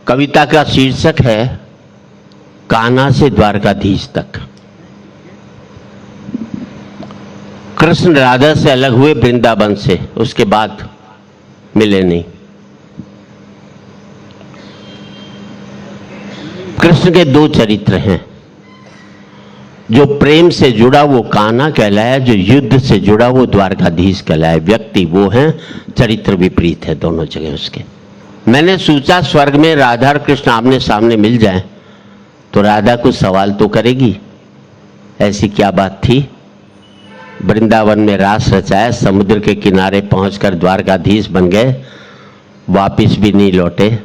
कविता का शीर्षक है कान्हा से द्वारकाधीश तक। कृष्ण राधा से अलग हुए वृंदावन से, उसके बाद मिले नहीं। कृष्ण के दो चरित्र हैं। जो प्रेम से जुड़ा वो कान्हा कहलाया, जो युद्ध से जुड़ा वो द्वारकाधीश कहलाया। व्यक्ति वो हैं, चरित्र विपरीत है दोनों जगह उसके। मैंने सोचा स्वर्ग में राधा और कृष्ण आमने सामने मिल जाएं तो राधा कुछ सवाल तो करेगी, ऐसी क्या बात थी। वृंदावन में रास रचाया, समुद्र के किनारे पहुंचकर द्वारकाधीश बन गए, वापिस भी नहीं लौटे।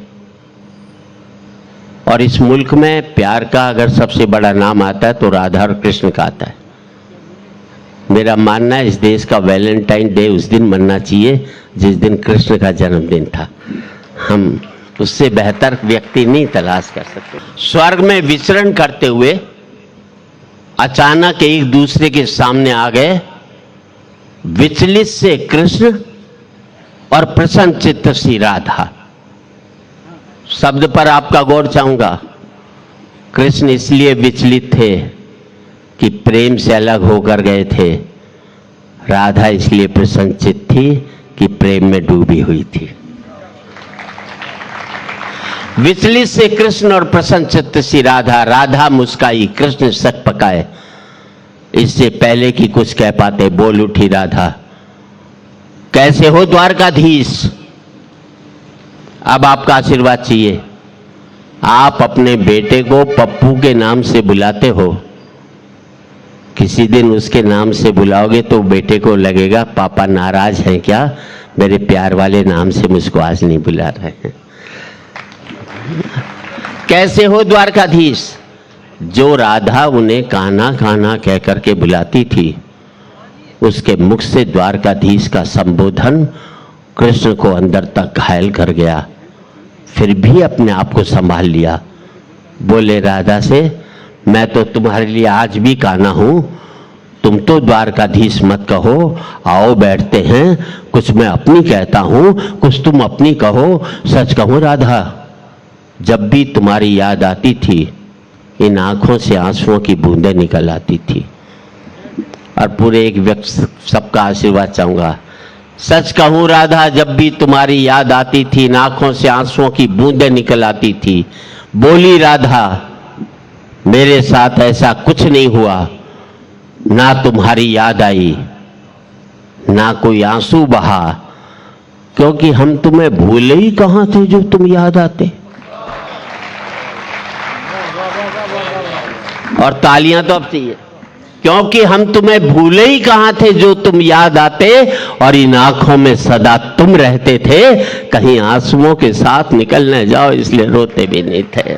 और इस मुल्क में प्यार का अगर सबसे बड़ा नाम आता है तो राधा और कृष्ण का आता है। मेरा मानना है इस देश का वैलेंटाइन डे उस दिन मनना चाहिए जिस दिन कृष्ण का जन्मदिन था। हम उससे बेहतर व्यक्ति नहीं तलाश कर सकते। स्वर्ग में विचरण करते हुए अचानक एक दूसरे के सामने आ गए, विचलित से कृष्ण और प्रसन्न चित्त सी राधा। शब्द पर आपका गौर चाहूंगा। कृष्ण इसलिए विचलित थे कि प्रेम से अलग होकर गए थे, राधा इसलिए प्रसन्नचित्त थी कि प्रेम में डूबी हुई थी। विचलित से कृष्ण और प्रसन्नचित्त सी राधा। राधा मुस्काई, कृष्ण सक पकाए। इससे पहले कि कुछ कह पाते बोल उठी राधा, कैसे हो द्वारकाधीश। अब आपका आशीर्वाद चाहिए। आप अपने बेटे को पप्पू के नाम से बुलाते हो, किसी दिन उसके नाम से बुलाओगे तो बेटे को लगेगा पापा नाराज हैं क्या, मेरे प्यार वाले नाम से मुझको आज नहीं बुला रहे हैं। कैसे हो द्वारकाधीश। जो राधा उन्हें कान्हा कान्हा कह करके बुलाती थी, उसके मुख से द्वारकाधीश का संबोधन कृष्ण को अंदर तक घायल कर गया। फिर भी अपने आप को संभाल लिया। बोले राधा से, मैं तो तुम्हारे लिए आज भी कान्हा हूं, तुम तो द्वारकाधीश मत कहो। आओ बैठते हैं, कुछ मैं अपनी कहता हूं, कुछ तुम अपनी कहो। सच कहूं राधा, जब भी तुम्हारी याद आती थी इन आंखों से आंसुओं की बूंदें निकल आती थी। और पूरे एक व्यक्ति सबका आशीर्वाद चाहूंगा। सच कहूं राधा, जब भी तुम्हारी याद आती थी इन आंखों से आंसुओं की बूंदें निकल आती थी। बोली राधा, मेरे साथ ऐसा कुछ नहीं हुआ, ना तुम्हारी याद आई ना कोई आंसू बहा, क्योंकि हम तुम्हें भूले ही कहां थे जो तुम याद आते। और तालियां तो अब चाहिए, क्योंकि हम तुम्हें भूले ही कहां थे जो तुम याद आते। और इन आंखों में सदा तुम रहते थे, कहीं आंसुओं के साथ निकल न जाओ इसलिए रोते भी नहीं थे।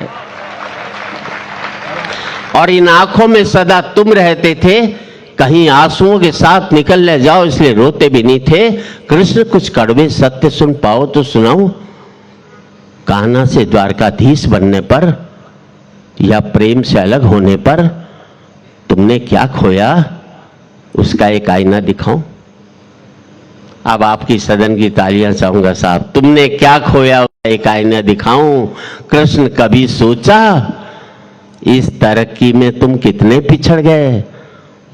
और इन आंखों में सदा तुम रहते थे, कहीं आंसुओं के साथ निकल न जाओ इसलिए रोते भी नहीं थे। कृष्ण कुछ कड़वे सत्य सुन पाओ तो सुनाओ। कान्हा से द्वारकाधीश बनने पर या प्रेम से अलग होने पर तुमने क्या खोया, उसका एक आईना दिखाऊं। अब आपकी सदन की तालियां चाहूंगा साहब। तुमने क्या खोया, एक आईना दिखाऊं। कृष्ण कभी सोचा इस तरक्की में तुम कितने पिछड़ गए।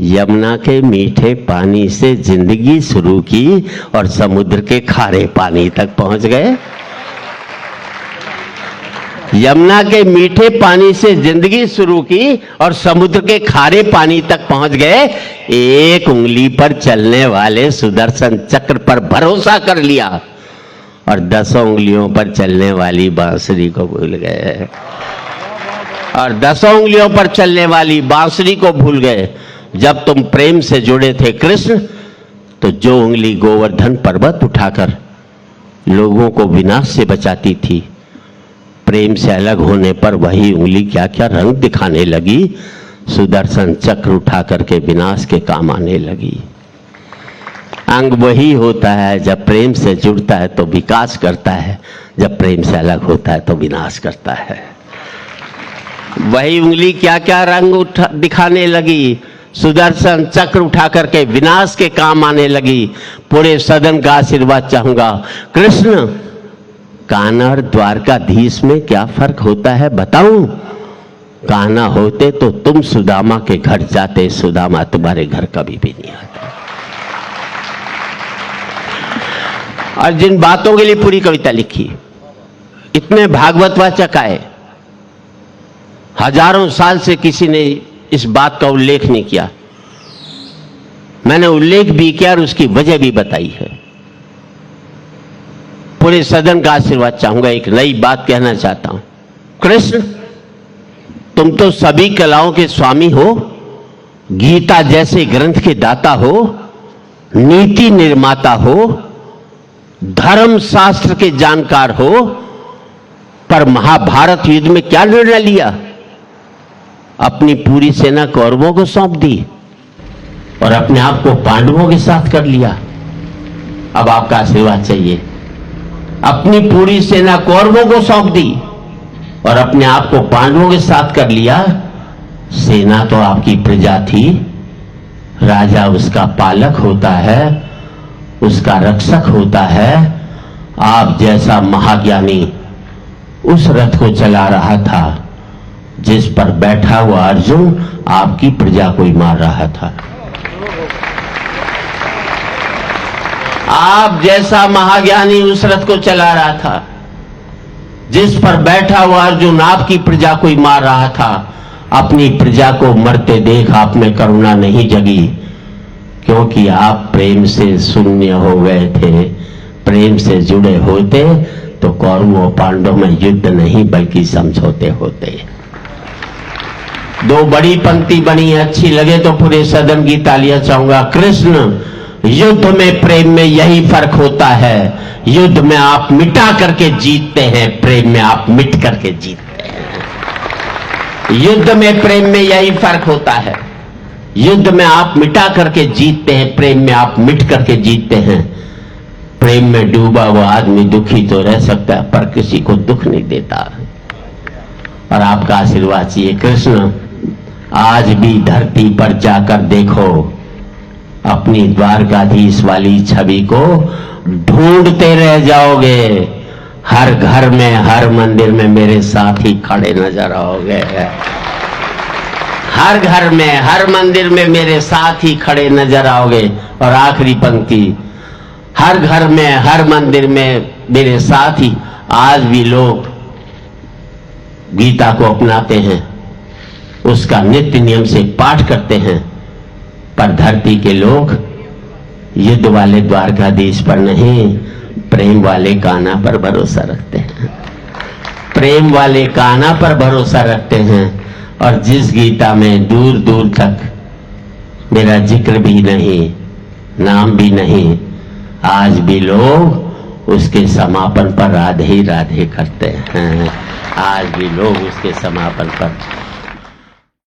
यमुना के मीठे पानी से जिंदगी शुरू की और समुद्र के खारे पानी तक पहुंच गए। यमुना के मीठे पानी से जिंदगी शुरू की और समुद्र के खारे पानी तक पहुंच गए। एक उंगली पर चलने वाले सुदर्शन चक्र पर भरोसा कर लिया और 10 उंगलियों पर चलने वाली बांसुरी को भूल गए। और 10 उंगलियों पर चलने वाली बांसुरी को भूल गए। जब तुम प्रेम से जुड़े थे कृष्ण, तो जो उंगली गोवर्धन पर्वत उठाकर लोगों को विनाश से बचाती थी, प्रेम से अलग होने पर वही उंगली क्या क्या रंग दिखाने लगी। सुदर्शन चक्र उठा करके विनाश के काम आने लगी। अंग वही होता है, जब प्रेम से जुड़ता है तो विकास करता है, जब प्रेम से अलग होता है तो विनाश करता है। वही उंगली क्या क्या रंग दिखाने लगी। सुदर्शन चक्र उठा करके विनाश के काम आने लगी। पूरे सदन का आशीर्वाद चाहूंगा। कृष्ण कान्हा और द्वारकाधीश में क्या फर्क होता है बताऊं? कान्हा होते तो तुम सुदामा के घर जाते, सुदामा तुम्हारे घर कभी भी नहीं आता। और जिन बातों के लिए पूरी कविता लिखी, इतने भागवत वाचक आए, हजारों साल से किसी ने इस बात का उल्लेख नहीं किया। मैंने उल्लेख भी किया और उसकी वजह भी बताई है। पूरे सदन का आशीर्वाद चाहूंगा। एक नई बात कहना चाहता हूं। कृष्ण, तुम तो सभी कलाओं के स्वामी हो, गीता जैसे ग्रंथ के दाता हो, नीति निर्माता हो, धर्म शास्त्र के जानकार हो, पर महाभारत युद्ध में क्या निर्णय लिया? अपनी पूरी सेना कौरवों को सौंप दी और अपने आप को पांडवों के साथ कर लिया। अब आपका आशीर्वाद चाहिए। अपनी पूरी सेना कौरवों को सौंप दी और अपने आप को पांडवों के साथ कर लिया। सेना तो आपकी प्रजा थी, राजा उसका पालक होता है, उसका रक्षक होता है। आप जैसा महाज्ञानी उस रथ को चला रहा था जिस पर बैठा हुआ अर्जुन आपकी प्रजा को ही मार रहा था। आप जैसा महाज्ञानी उस रथ को चला रहा था जिस पर बैठा हुआ अर्जुन आपकी प्रजा को ही मार रहा था। अपनी प्रजा को मरते देख आप में करुणा नहीं जगी, क्योंकि आप प्रेम से शून्य हो गए थे। प्रेम से जुड़े होते तो कौरवों पांडवों में युद्ध नहीं बल्कि समझौते होते। दो बड़ी पंक्ति बनी, अच्छी लगे तो पूरे सदन की तालियां चाहूंगा। कृष्ण, युद्ध में प्रेम में यही फर्क होता है। युद्ध में आप मिटा करके जीतते हैं, प्रेम में आप मिट करके जीतते हैं। युद्ध में प्रेम में यही फर्क होता है। युद्ध में आप मिटा करके जीतते हैं, प्रेम में आप मिट करके जीतते हैं। प्रेम में डूबा हुआ आदमी दुखी तो रह सकता है पर किसी को दुख नहीं देता। और आपका आशीर्वाद चाहिए। कृष्ण, आज भी धरती पर जाकर देखो, अपनी द्वारकाधीश वाली छवि को ढूंढते रह जाओगे। हर घर में, हर मंदिर में मेरे साथ ही खड़े नजर आओगे। हर घर में, हर मंदिर में मेरे साथ ही खड़े नजर आओगे। और आखिरी पंक्ति, हर घर में, हर मंदिर में मेरे साथ ही। आज भी लोग गीता को अपनाते हैं, उसका नित्य नियम से पाठ करते हैं, पर धरती के लोग युद्ध वाले द्वारकाधीश पर नहीं, प्रेम वाले कान्हा पर भरोसा रखते हैं। प्रेम वाले कान्हा पर भरोसा रखते हैं। और जिस गीता में दूर दूर तक मेरा जिक्र भी नहीं, नाम भी नहीं, आज भी लोग उसके समापन पर राधे राधे करते हैं। आज भी लोग उसके समापन पर